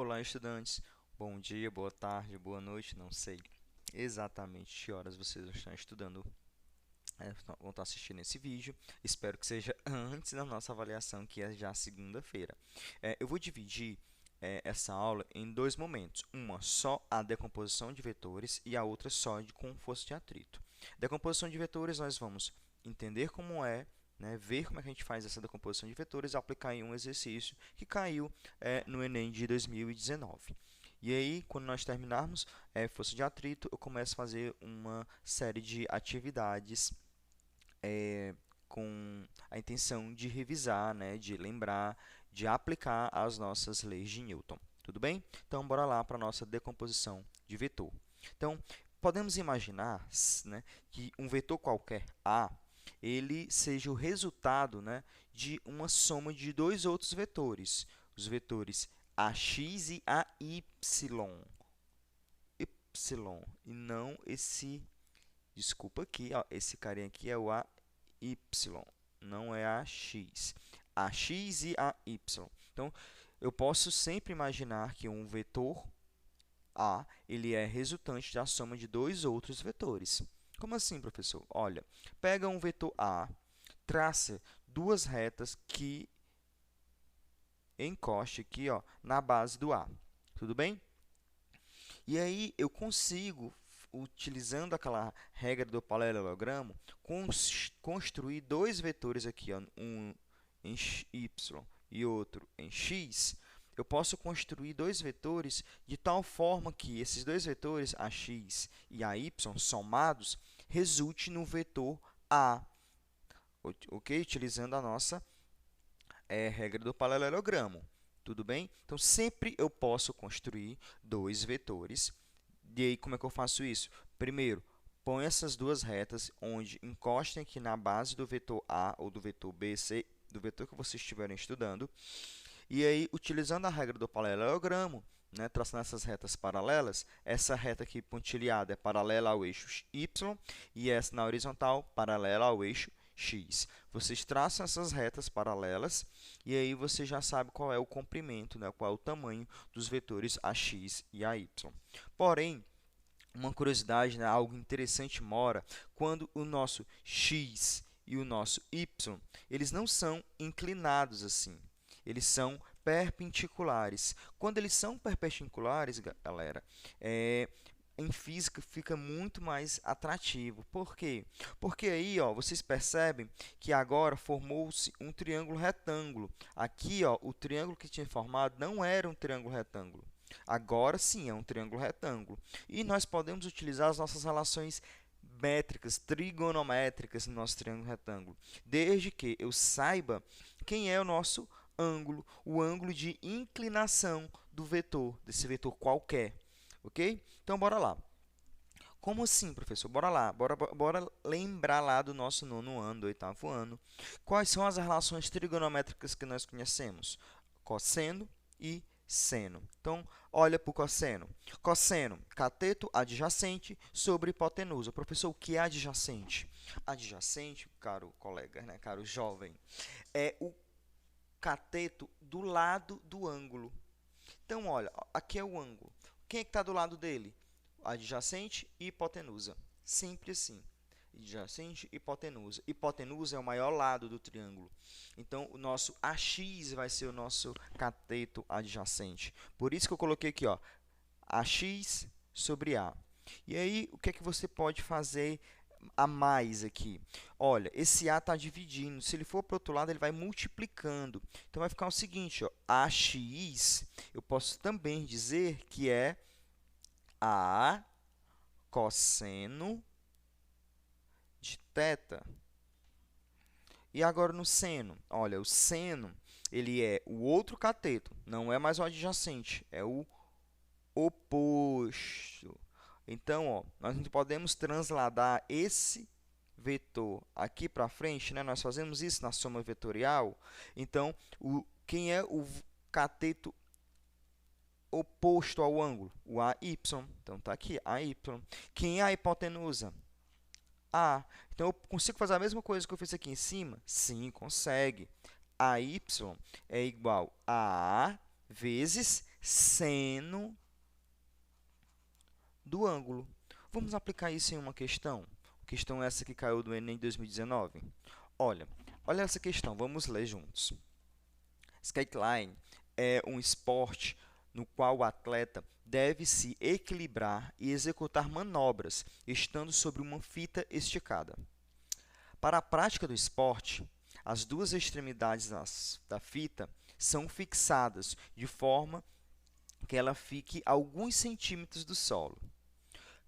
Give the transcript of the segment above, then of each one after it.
Olá, estudantes. Bom dia, boa tarde, boa noite, não sei exatamente que horas vocês estão estudando, vão estar assistindo esse vídeo. Espero que seja antes da nossa avaliação, que é já segunda-feira. Eu vou dividir essa aula em dois momentos. Uma só a decomposição de vetores e a outra só com força de atrito. Decomposição de vetores, nós vamos entender como é, né, ver como é que a gente faz essa decomposição de vetores e aplicar em um exercício que caiu no Enem de 2019. E aí, quando nós terminarmos força de atrito, eu começo a fazer uma série de atividades com a intenção de revisar, né, de lembrar, de aplicar as nossas leis de Newton. Tudo bem? Então, bora lá para a nossa decomposição de vetor. Então, podemos imaginar, né, que um vetor qualquer A, ele seja o resultado, né, de uma soma de dois outros vetores, os vetores AX e AY. E não esse, desculpa aqui, ó, esse carinha aqui é o AY, não é AX. AX e AY. Então, eu posso sempre imaginar que um vetor A ele é resultante da soma de dois outros vetores. Como assim, professor? Olha, pega um vetor A, traça duas retas que encoste aqui, ó, na base do A. Tudo bem? E aí eu consigo, utilizando aquela regra do paralelogramo, construir dois vetores aqui, ó, um em y e outro em x. Eu posso construir dois vetores de tal forma que esses dois vetores, ax e ay, somados, resulte no vetor a, ok? Utilizando a nossa regra do paralelogramo. Tudo bem? Então, sempre eu posso construir dois vetores. E aí, como é que eu faço isso? Primeiro, põe essas duas retas onde encostem aqui na base do vetor A ou do vetor B, C, do vetor que vocês estiverem estudando. E aí, utilizando a regra do paralelogramo, né, traçando essas retas paralelas, essa reta aqui pontilhada é paralela ao eixo y e essa na horizontal paralela ao eixo x. Vocês traçam essas retas paralelas e aí você já sabe qual é o comprimento, né, qual é o tamanho dos vetores ax e ay. Porém, uma curiosidade, né, algo interessante mora quando o nosso x e o nosso y, eles não são inclinados assim. Eles são perpendiculares. Quando eles são perpendiculares, galera, em física fica muito mais atrativo. Por quê? Porque aí, ó, vocês percebem que agora formou-se um triângulo retângulo. Aqui, ó, o triângulo que tinha formado não era um triângulo retângulo. Agora sim é um triângulo retângulo. E nós podemos utilizar as nossas relações métricas, trigonométricas no nosso triângulo retângulo, desde que eu saiba quem é o nosso ângulo, o ângulo de inclinação do vetor, desse vetor qualquer. Ok? Então, bora lá. Como assim, professor? Bora lá, bora lembrar lá do nosso nono ano, do oitavo ano. Quais são as relações trigonométricas que nós conhecemos? Cosseno e seno. Então, olha para o cosseno. Cosseno, cateto adjacente sobre hipotenusa. Professor, o que é adjacente? Adjacente, caro colega, né, caro jovem, é o cateto do lado do ângulo. Então, olha, aqui é o ângulo. Quem é que está do lado dele? Adjacente e hipotenusa. Sempre assim. Adjacente e hipotenusa. Hipotenusa é o maior lado do triângulo. Então, o nosso AX vai ser o nosso cateto adjacente. Por isso que eu coloquei aqui, ó, AX sobre A. E aí, o que é que você pode fazer a mais aqui? Olha, esse A está dividindo. Se ele for para o outro lado, ele vai multiplicando. Então, vai ficar o seguinte, ó, AX, eu posso também dizer que é A cosseno de θ. E agora no seno, olha, o seno, ele é o outro cateto, não é mais o adjacente, é o oposto. Então, ó, nós não podemos transladar esse vetor aqui para frente, né? Nós fazemos isso na soma vetorial. Então, quem é o cateto oposto ao ângulo? O AY. Então, está aqui, AY. Quem é a hipotenusa? A. Então, eu consigo fazer a mesma coisa que eu fiz aqui em cima? Sim, consegue. AY é igual a vezes seno do ângulo. Vamos aplicar isso em uma questão. Questão essa que caiu do Enem 2019. Olha essa questão, vamos ler juntos. Skyline é um esporte no qual o atleta deve se equilibrar e executar manobras, estando sobre uma fita esticada. Para a prática do esporte, as duas extremidades da fita são fixadas de forma que ela fique a alguns centímetros do solo.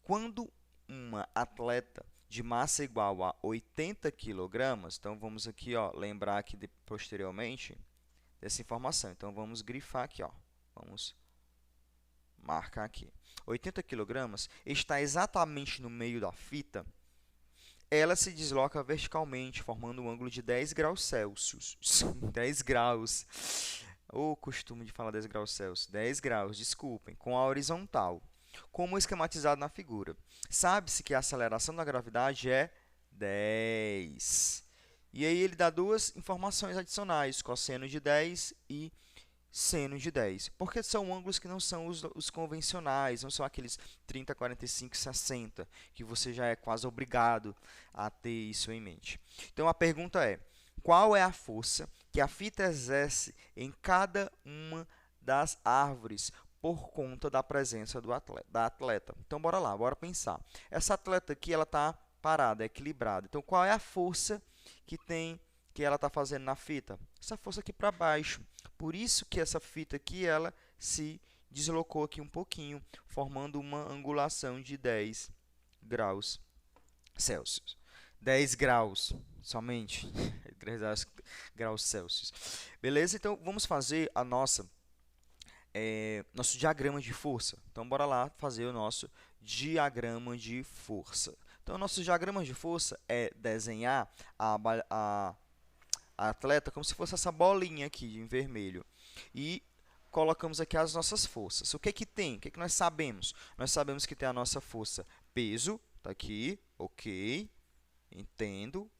Quando uma atleta de massa igual a 80 kg, então vamos aqui lembrar aqui posteriormente dessa informação. Então vamos grifar aqui, vamos marcar aqui. 80 kg está exatamente no meio da fita. Ela se desloca verticalmente, formando um ângulo de 10 graus Celsius. 10 graus. O costume de falar 10 graus Celsius. 10 graus, desculpem, com a horizontal, como esquematizado na figura. Sabe-se que a aceleração da gravidade é 10. E aí ele dá duas informações adicionais, cosseno de 10 e seno de 10, porque são ângulos que não são os convencionais, não são aqueles 30, 45, 60, que você já é quase obrigado a ter isso em mente. Então, a pergunta é, qual é a força que a fita exerce em cada uma das árvores por conta da presença da atleta? Então, bora lá, bora pensar. Essa atleta aqui, ela está parada, equilibrada. Então, qual é a força que ela está fazendo na fita? Essa força aqui para baixo. Por isso que essa fita aqui, ela se deslocou aqui um pouquinho, formando uma angulação de 10 graus Celsius. 10 graus somente, 10 graus Celsius. Beleza? Então, vamos fazer a nosso diagrama de força. Então, bora lá fazer o nosso diagrama de força. Então, o nosso diagrama de força é desenhar a atleta como se fosse essa bolinha aqui em vermelho. E colocamos aqui as nossas forças. O que que tem? O que que nós sabemos? Nós sabemos que tem a nossa força peso, tá aqui, ok, entendo,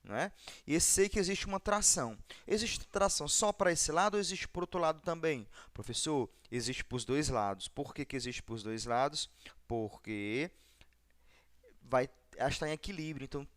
né? E sei que existe uma tração. Existe tração só para esse lado ou existe para o outro lado também? Professor, existe para os dois lados. Por que que existe para os dois lados? Porque ela está em equilíbrio, então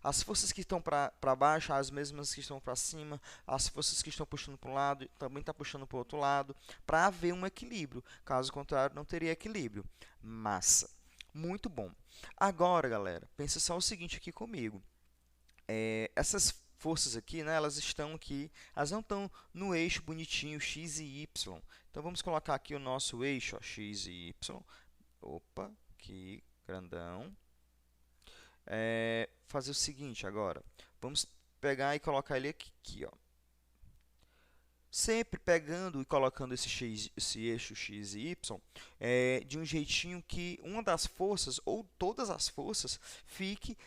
as forças que estão para baixo, as mesmas que estão para cima, as forças que estão puxando para um lado, também estão puxando para o outro lado, para haver um equilíbrio. Caso contrário, não teria equilíbrio. Massa. Muito bom. Agora, galera, pensa só o seguinte aqui comigo. Essas forças aqui, né, elas estão aqui, elas não estão no eixo bonitinho x e y. Então, vamos colocar aqui o nosso eixo, x e y. Opa, aqui, grandão. Fazer o seguinte agora. Vamos pegar e colocar ele aqui, ó. Sempre pegando e colocando esse eixo x e y de um jeitinho que uma das forças ou todas as forças fique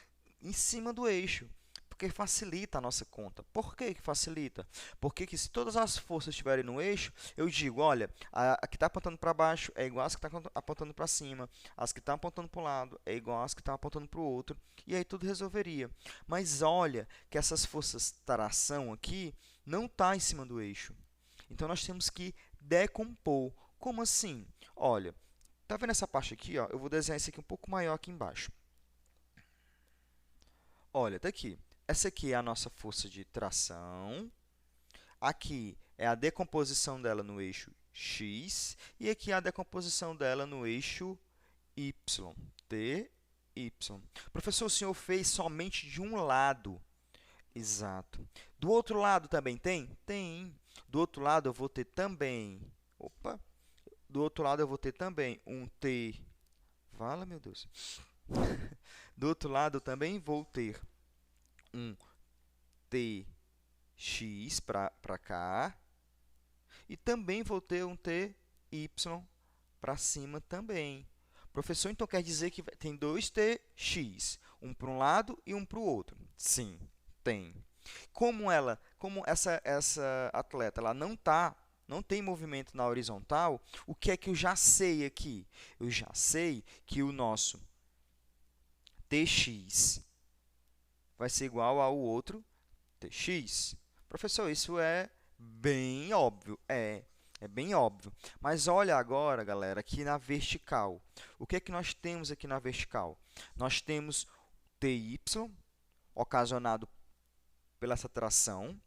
em cima do eixo, porque facilita a nossa conta. Por que que facilita? Porque que se todas as forças estiverem no eixo, eu digo, olha, a que está apontando para baixo é igual às que está apontando para cima, as que estão apontando para o lado é igual às que estão apontando para o outro, e aí tudo resolveria. Mas olha que essas forças tração aqui não está em cima do eixo. Então, nós temos que decompor. Como assim? Olha, tá vendo essa parte aqui? Ó? Eu vou desenhar isso aqui um pouco maior aqui embaixo. Olha, tá aqui. Essa aqui é a nossa força de tração. Aqui é a decomposição dela no eixo x. E aqui é a decomposição dela no eixo y. T, y. Professor, o senhor fez somente de um lado. Exato. Do outro lado também tem? Tem. Do outro lado eu vou ter também. Opa! Do outro lado eu vou ter também um T. Fala, meu Deus. Do outro lado eu também vou ter um TX para cá. E também vou ter um TY para cima também. Professor, então quer dizer que tem dois TX, um para um lado e um para o outro? Sim, tem. Como essa atleta ela não tem movimento na horizontal, o que é que eu já sei aqui? Eu já sei que o nosso TX vai ser igual ao outro TX. Professor, isso é bem óbvio. É bem óbvio. Mas olha agora, galera, aqui na vertical. O que é que nós temos aqui na vertical? Nós temos TY, ocasionado pela essa tração,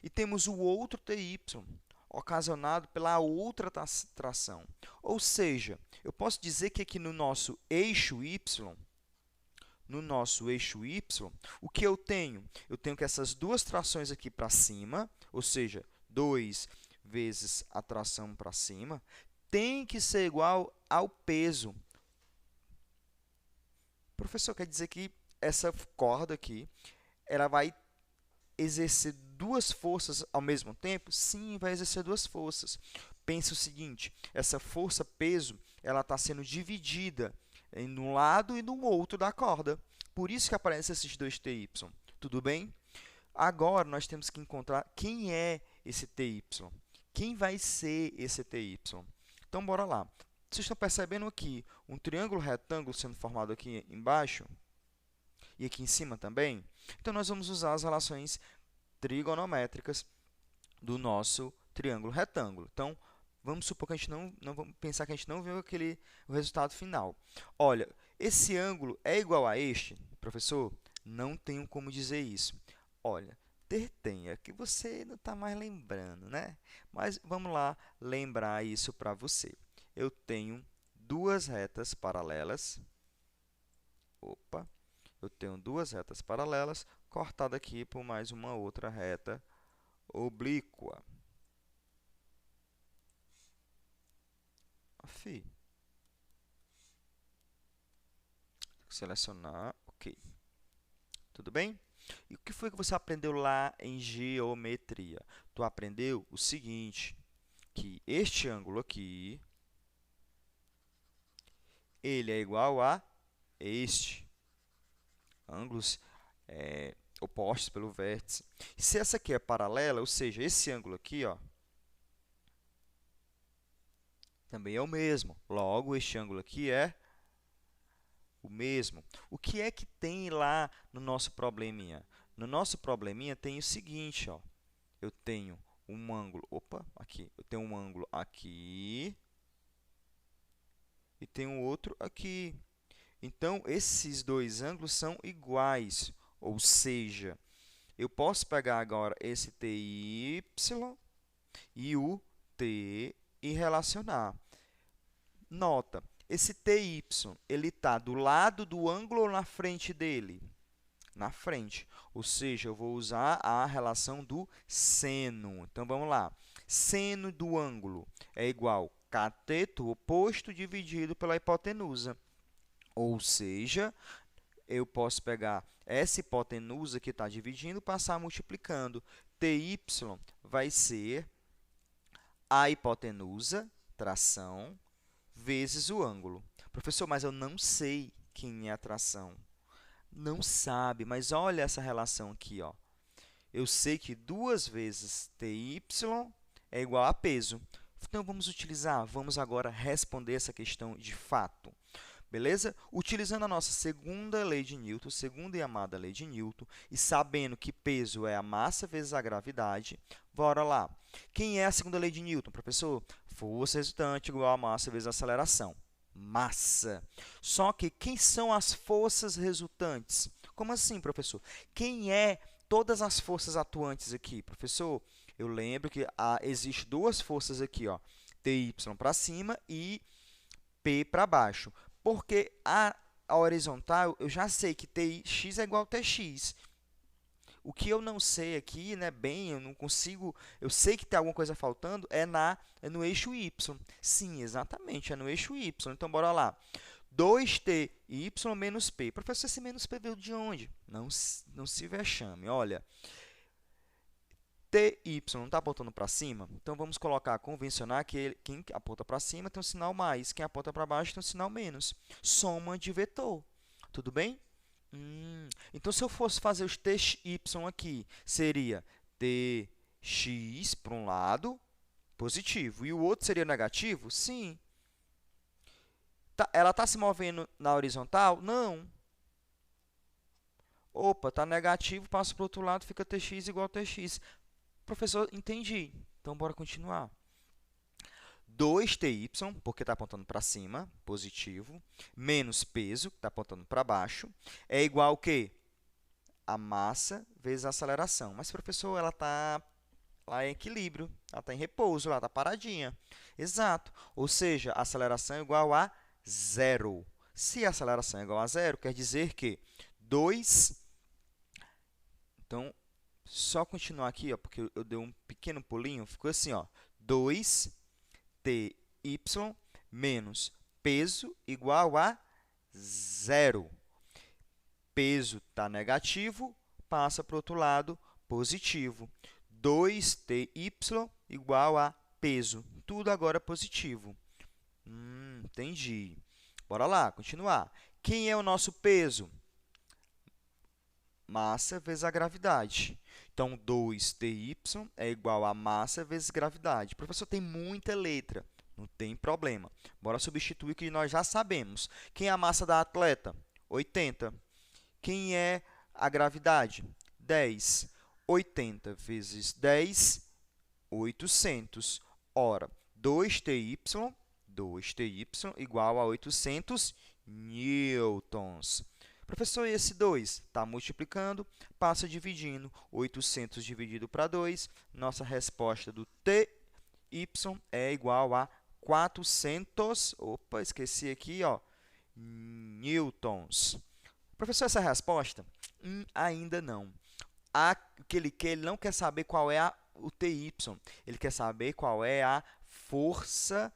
e temos o outro TY, ocasionado pela outra tração. Ou seja, eu posso dizer que aqui no nosso eixo Y, o que eu tenho? Eu tenho que essas duas trações aqui para cima, ou seja, 2 vezes a tração para cima, tem que ser igual ao peso. Professor, quer dizer que essa corda aqui, ela vai exercer duas forças ao mesmo tempo? Sim, vai exercer duas forças. Pense o seguinte, essa força-peso, ela está sendo dividida em um lado e no outro da corda. Por isso que aparecem esses dois TY. Tudo bem? Agora, nós temos que encontrar quem é esse TY. Quem vai ser esse TY? Então, bora lá. Vocês estão percebendo aqui um triângulo retângulo sendo formado aqui embaixo e aqui em cima também? Então, nós vamos usar as relações trigonométricas do nosso triângulo retângulo. Então, vamos supor que a gente não vamos pensar que a gente não viu o resultado final. Olha, esse ângulo é igual a este? Professor, não tenho como dizer isso. Olha, tenha, que você não está mais lembrando, né? Mas vamos lá lembrar isso para você. Eu tenho duas retas paralelas. Opa! Eu tenho duas retas paralelas, cortada aqui por mais uma outra reta oblíqua. Selecionar, ok. Tudo bem? E o que foi que você aprendeu lá em geometria? Tu aprendeu o seguinte, que este ângulo aqui, ele é igual a este. Ângulos opostos pelo vértice. E se essa aqui é paralela, ou seja, esse ângulo aqui, ó, também é o mesmo. Logo, este ângulo aqui é o mesmo. O que é que tem lá no nosso probleminha? No nosso probleminha tem o seguinte, ó. Eu tenho um ângulo, aqui. Eu tenho um ângulo aqui e tenho outro aqui. Então, esses dois ângulos são iguais, ou seja, eu posso pegar agora esse TY e o T e relacionar. Nota, esse TY, ele está do lado do ângulo ou na frente dele? Na frente. Ou seja, eu vou usar a relação do seno. Então, vamos lá. Seno do ângulo é igual a cateto oposto dividido pela hipotenusa. Ou seja, eu posso pegar essa hipotenusa que está dividindo e passar multiplicando. TY vai ser a hipotenusa, tração, vezes o ângulo. Professor, mas eu não sei quem é a tração. Não sabe, mas olha essa relação aqui, ó. Eu sei que 2 vezes TY é igual a peso. Então, vamos agora responder essa questão de fato. Beleza? Utilizando a nossa segunda lei de Newton, segunda e amada lei de Newton, e sabendo que peso é a massa vezes a gravidade, bora lá. Quem é a segunda lei de Newton, professor? Força resultante igual a massa vezes a aceleração. Massa. Só que quem são as forças resultantes? Como assim, professor? Quem é todas as forças atuantes aqui? Professor, eu lembro que existe duas forças aqui, ó, TY para cima e P para baixo. Porque a horizontal, eu já sei que Tx é igual a Tx. O que eu não sei aqui, né, eu não consigo, eu sei que tem alguma coisa faltando, é no eixo Y. Sim, exatamente, é no eixo Y. Então, bora lá. 2ty menos p. Professor, esse menos p veio de onde? Não se vexame. Olha, ty não está apontando para cima? Então, vamos colocar, convencionar que quem aponta para cima tem um sinal mais, quem aponta para baixo tem um sinal menos. Soma de vetor. Tudo bem? Então, se eu fosse fazer os tx aqui, seria tx para um lado, positivo, e o outro seria negativo? Sim. Ela está se movendo na horizontal? Não. Opa, está negativo, passa para o outro lado, fica tx igual a tx. Professor, entendi. Então, bora continuar. 2ty, porque está apontando para cima, positivo, menos peso, que está apontando para baixo, é igual ao quê? A massa vezes a aceleração. Mas, professor, ela está lá em equilíbrio, ela está em repouso, ela está paradinha. Exato. Ou seja, a aceleração é igual a zero. Se a aceleração é igual a zero, quer dizer que 2... Então, só continuar aqui, ó, porque eu dei um pequeno pulinho, ficou assim, ó, 2ty menos peso igual a zero. Peso está negativo, passa para o outro lado, positivo. 2ty igual a peso. Tudo agora positivo. Entendi. Bora lá, continuar. Quem é o nosso peso? Massa vezes a gravidade. Então, 2ty é igual a massa vezes gravidade. Professor, tem muita letra. Não tem problema. Bora substituir o que nós já sabemos. Quem é a massa da atleta? 80. Quem é a gravidade? 10. 80 vezes 10, 800. Ora, 2ty igual a 800 newtons. Professor, e esse 2? Está multiplicando, passa dividindo. 800 dividido para 2, nossa resposta do ty é igual a 400, opa, esqueci aqui, ó, newtons. Professor, essa é a resposta? Ainda não. O que ele quer, ele não quer saber qual é o ty, ele quer saber qual é a força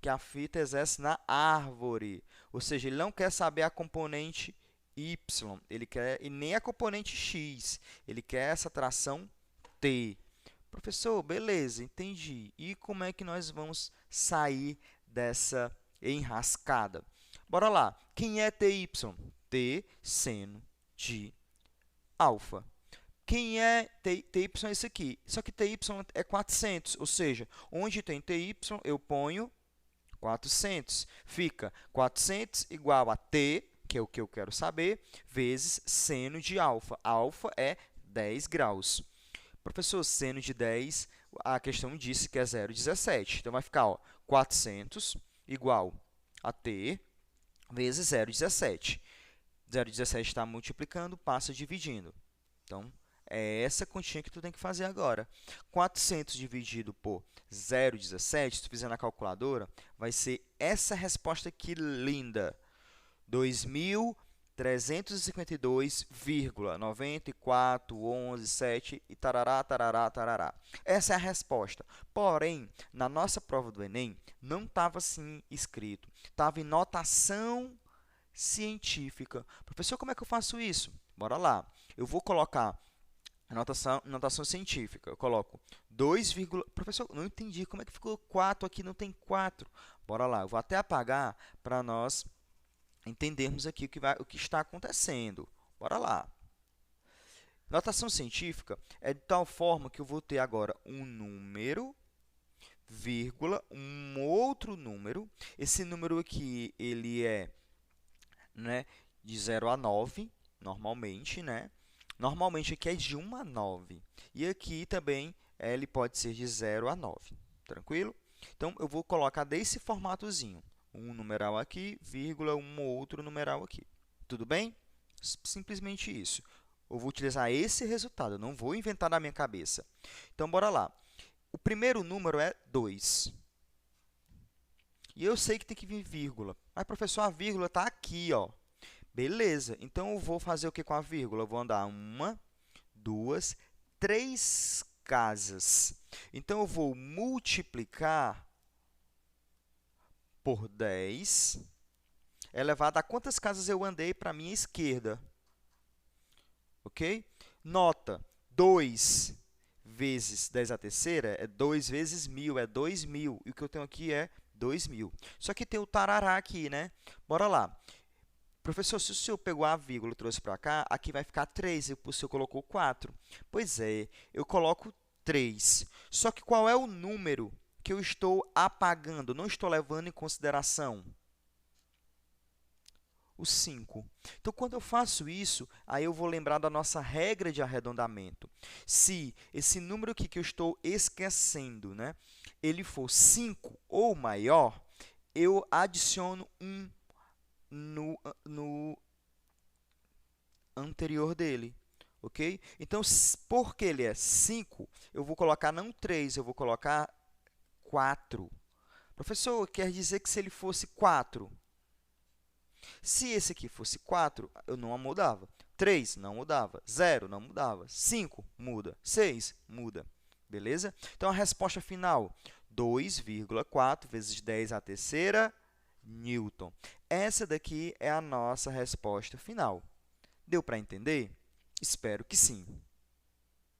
que a fita exerce na árvore. Ou seja, ele não quer saber a componente y, ele quer, e nem a componente x, ele quer essa tração t. Professor, beleza, entendi. E como é que nós vamos sair dessa enrascada? Bora lá. Quem é ty? T seno de alfa. Quem é ty? É isso aqui. Só que ty é 400, ou seja, onde tem ty, eu ponho 400. Fica 400 igual a t, que é o que eu quero saber, vezes seno de alfa. Alfa é 10 graus. Professor, seno de 10, a questão disse que é 0,17. Então, vai ficar, ó, 400 igual a t vezes 0,17. 0,17 está multiplicando, passa dividindo. Então, é essa continha que tu tem que fazer agora. 400 dividido por 0,17, se tu fizer na calculadora, vai ser essa resposta aqui linda. 2.352,9411,7 e tarará, tarará, tarará. Essa é a resposta. Porém, na nossa prova do Enem, não estava assim escrito. Estava em notação científica. Professor, como é que eu faço isso? Bora lá. Eu vou colocar a notação científica. Eu coloco 2, professor, não entendi. Como é que ficou 4 aqui? Não tem 4. Bora lá. Eu vou até apagar para nós entendermos aqui o que está acontecendo. Bora lá. Notação científica é de tal forma que eu vou ter agora um número, vírgula, um outro número. Esse número aqui, ele é, né, de 0 a 9, normalmente, né? Normalmente aqui é de 1 a 9. E aqui também ele pode ser de 0 a 9. Tranquilo? Então, eu vou colocar desse formatozinho. Um numeral aqui, vírgula, um outro numeral aqui. Tudo bem? Simplesmente isso. Eu vou utilizar esse resultado, eu não vou inventar na minha cabeça. Então, bora lá. O primeiro número é 2. E eu sei que tem que vir vírgula. Mas, professor, a vírgula está aqui, ó. Beleza. Então, eu vou fazer o que com a vírgula? Eu vou andar 1, 2, 3 casas. Então, eu vou multiplicar por 10, elevado a quantas casas eu andei para a minha esquerda. Ok? Nota, 2 vezes 10 à terceira é 2 vezes 1.000, é 2.000. E o que eu tenho aqui é 2.000. Só que tem o tarará aqui, né? Bora lá. Professor, se o senhor pegou a vírgula e trouxe para cá, aqui vai ficar 3, e o senhor colocou 4. Pois é, eu coloco 3. Só que qual é o número que eu estou apagando, não estou levando em consideração? o 5. Então, quando eu faço isso, aí eu vou lembrar da nossa regra de arredondamento. Se esse número aqui que eu estou esquecendo, né, ele for 5 ou maior, eu adiciono 1 no anterior dele, ok? Então, porque ele é 5, eu vou colocar não 3, eu vou colocar 4. Professor, quer dizer que se ele fosse 4, se esse aqui fosse 4, eu não mudava. 3, não mudava. 0, não mudava. 5, muda. 6, muda. Beleza? Então, a resposta final, 2,4 vezes 10 à terceira Newton. Essa daqui é a nossa resposta final. Deu para entender? Espero que sim.